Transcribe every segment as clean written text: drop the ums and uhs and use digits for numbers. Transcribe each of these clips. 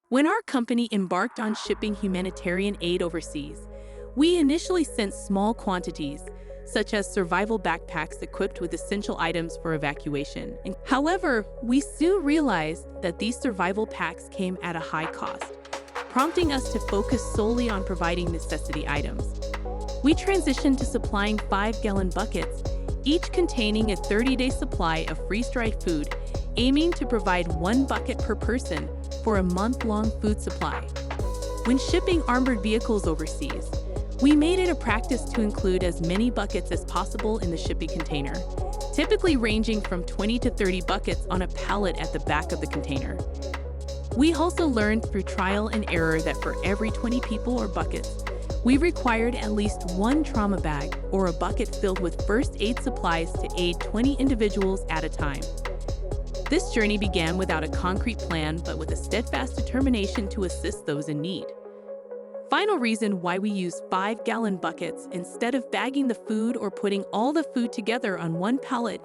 When our company embarked on shipping humanitarian aid overseas, we initially sent small quantities, such as survival backpacks equipped with essential items for evacuation. However, we soon realized that these survival packs came at a high cost, prompting us to focus solely on providing necessity items. We transitioned to supplying 5-gallon buckets, each containing a 30-day supply of freeze-dried food, aiming to provide 1 bucket per person for a month-long food supply. When shipping armored vehicles overseas, we made it a practice to include as many buckets as possible in the shipping container, typically ranging from 20 to 30 buckets on a pallet at the back of the container. We also learned through trial and error that for every 20 people or buckets, we required at least 1 trauma bag or a bucket filled with first aid supplies to aid 20 individuals at a time. This journey began without a concrete plan, but with a steadfast determination to assist those in need. Final reason why we use 5-gallon buckets instead of bagging the food or putting all the food together on one pallet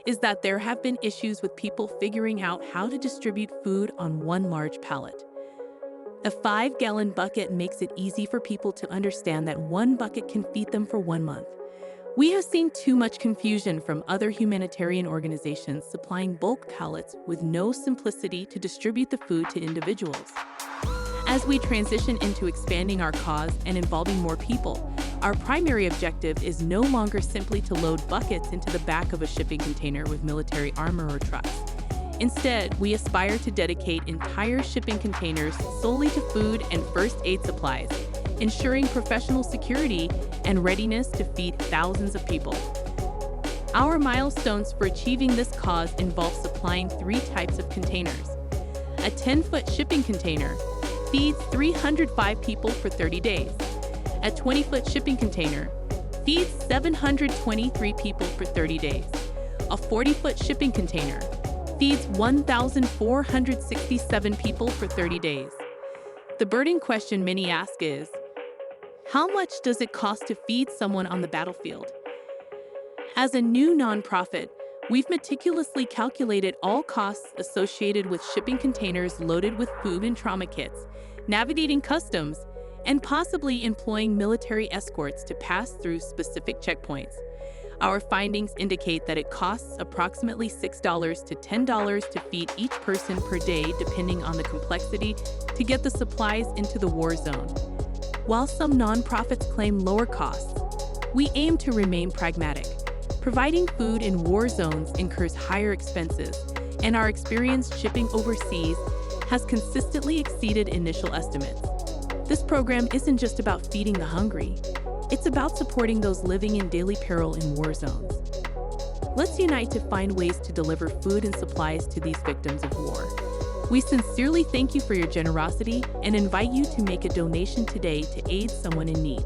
is that there have been issues with people figuring out how to distribute food on one large pallet. A 5-gallon bucket makes it easy for people to understand that 1 bucket can feed them for 1 month. We have seen too much confusion from other humanitarian organizations supplying bulk pallets with no simplicity to distribute the food to individuals. As we transition into expanding our cause and involving more people, our primary objective is no longer simply to load buckets into the back of a shipping container with military armor or trucks. Instead, we aspire to dedicate entire shipping containers solely to food and first aid supplies, ensuring professional security and readiness to feed thousands of people. Our milestones for achieving this cause involve supplying 3 types of containers. A 10-foot shipping container feeds 305 people for 30 days. A 20-foot shipping container feeds 723 people for 30 days. A 40-foot shipping container feeds 1,467 people for 30 days. The burning question many ask is, how much does it cost to feed someone on the battlefield? As a new nonprofit, we've meticulously calculated all costs associated with shipping containers loaded with food and trauma kits, navigating customs, and possibly employing military escorts to pass through specific checkpoints. Our findings indicate that it costs approximately $6 to $10 to feed each person per day, depending on the complexity, to get the supplies into the war zone. While some nonprofits claim lower costs, we aim to remain pragmatic. Providing food in war zones incurs higher expenses, and our experience shipping overseas has consistently exceeded initial estimates. This program isn't just about feeding the hungry. It's about supporting those living in daily peril in war zones. Let's unite to find ways to deliver food and supplies to these victims of war. We sincerely thank you for your generosity and invite you to make a donation today to aid someone in need.